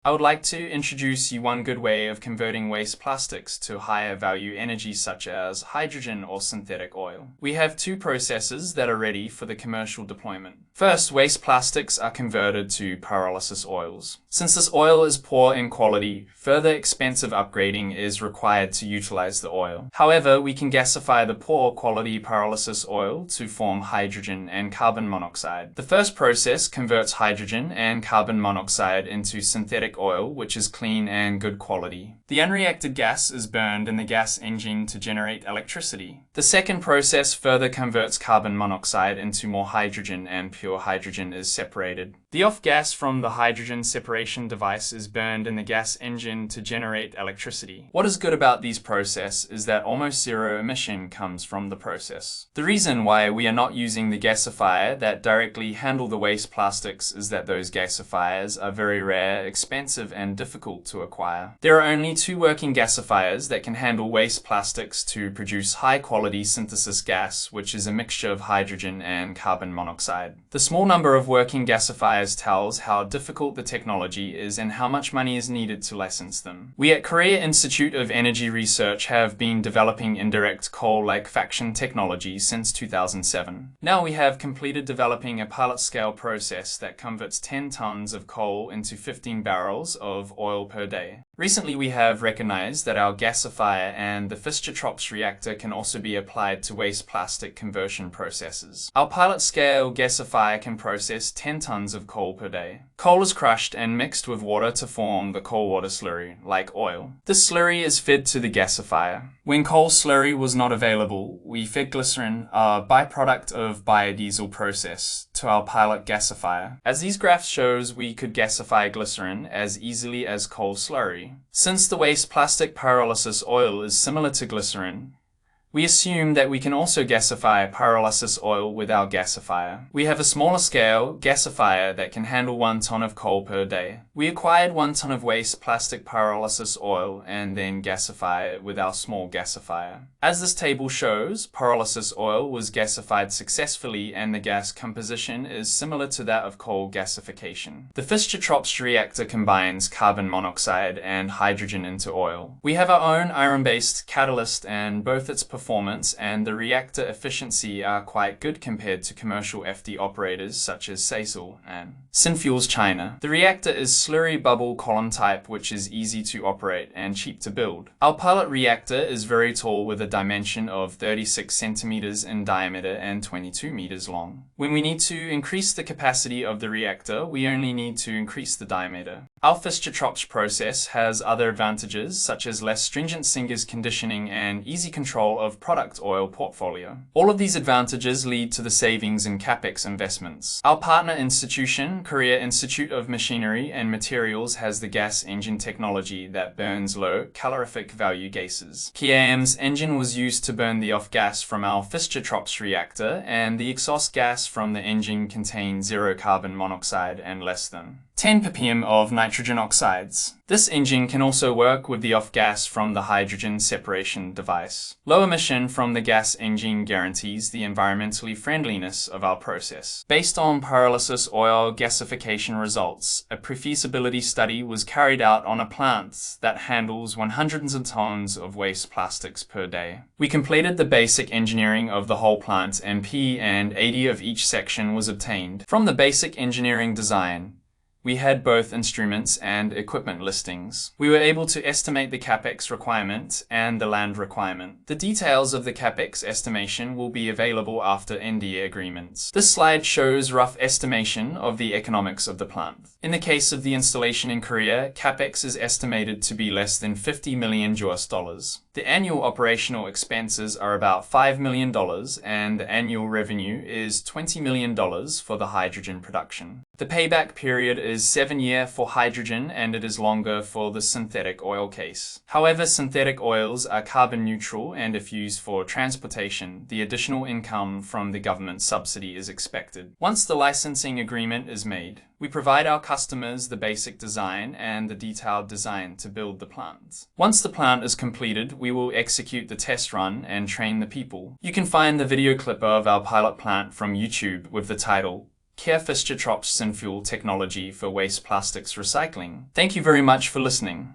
I would like to introduce you one good way of converting waste plastics to higher value energy such as hydrogen or synthetic oil. We have two processes that are ready for the commercial deployment. First, waste plastics are converted to pyrolysis oils. Since this oil is poor in quality, further expensive upgrading is required to utilize the oil. However, we can gasify the poor quality pyrolysis oil to form hydrogen and carbon monoxide. The first process converts hydrogen and carbon monoxide into synthetic oil, which is clean and good quality. The unreacted gas is burned in the gas engine to generate electricity. The second process further converts carbon monoxide into more hydrogen, and pure hydrogen is separated. The off gas from the hydrogen separation device is burned in the gas engine to generate electricity. What is good about these processes is that almost zero emission comes from the process. The reason why we are not using the gasifier that directly handle the waste plastics is that those gasifiers are very rare, expensive, and difficult to acquire. There are only two working gasifiers that can handle waste plastics to produce high-quality synthesis gas, which is a mixture of hydrogen and carbon monoxide. The small number of working gasifiers tells how difficult the technology is and how much money is needed to license them. We at Korea Institute of Energy Research have been developing indirect coal liquefaction technology since 2007. Now we have completed developing a pilot-scale process that converts 10 tons of coal into 15 barrels of oil per day. Recently, we have recognized that our gasifier and the Fischer-Tropsch reactor can also be applied to waste plastic conversion processes. Our pilot-scale gasifier can process 10 tons of coal per day. Coal is crushed and mixed with water to form the coal water slurry, like oil. This slurry is fed to the gasifier. When coal slurry was not available, we fed glycerin, a byproduct of biodiesel process, to our pilot gasifier. As these graphs shows, we could gasify glycerin as easily as coal slurry. Since the waste plastic pyrolysis oil is similar to glycerin, we assume that we can also gasify pyrolysis oil with our gasifier. We have a smaller scale gasifier that can handle 1 ton of coal per day. We acquired 1 ton of waste plastic pyrolysis oil and then gasify it with our small gasifier. As this table shows, pyrolysis oil was gasified successfully and the gas composition is similar to that of coal gasification. The Fischer-Tropsch reactor combines carbon monoxide and hydrogen into oil. We have our own iron-based catalyst, and both its performance and the reactor efficiency are quite good compared to commercial FD operators such as Sasol and Synfuels China. The reactor is slurry bubble column type, which is easy to operate and cheap to build. Our pilot reactor is very tall with a dimension of 36 centimeters in diameter and 22 meters long. When we need to increase the capacity of the reactor, we only need to increase the diameter. Our Fischer-Tropsch process has other advantages such as less stringent syngas conditioning and easy control of product oil portfolio. All of these advantages lead to the savings in capex investments. Our partner institution, Korea Institute of Machinery and Materials, has the gas engine technology that burns low calorific value gases. KIM's engine was used to burn the off gas from our Fischer-Tropsch reactor, and the exhaust gas from the engine contains 0 carbon monoxide and less than 10 ppm of nitrogen oxides. This engine can also work with the off gas from the hydrogen separation device. Low emission from the gas engine guarantees the environmentally friendliness of our process. Based on pyrolysis oil gasification results, a pre-feasibility study was carried out on a plant that handles hundreds of tons of waste plastics per day. We completed the basic engineering of the whole plant, and P and AD of each section was obtained. From the basic engineering design, we had both instruments and equipment listings. We were able to estimate the capex requirement and the land requirement. The details of the capex estimation will be available after NDA agreements. This slide shows rough estimation of the economics of the plant. In the case of the installation in Korea, capex is estimated to be less than $50 million. The annual operational expenses are about $5 million, and the annual revenue is $20 million for the hydrogen production. The payback period is 7 years for hydrogen, and it is longer for the synthetic oil case. However, synthetic oils are carbon neutral, and if used for transportation, the additional income from the government subsidy is expected. Once the licensing agreement is made, we provide our customers the basic design and the detailed design to build the plant. Once the plant is completed, we will execute the test run and train the people. You can find the video clip of our pilot plant from YouTube with the title Kärfischertropf Synfuel technology for waste plastics recycling. Thank you very much for listening.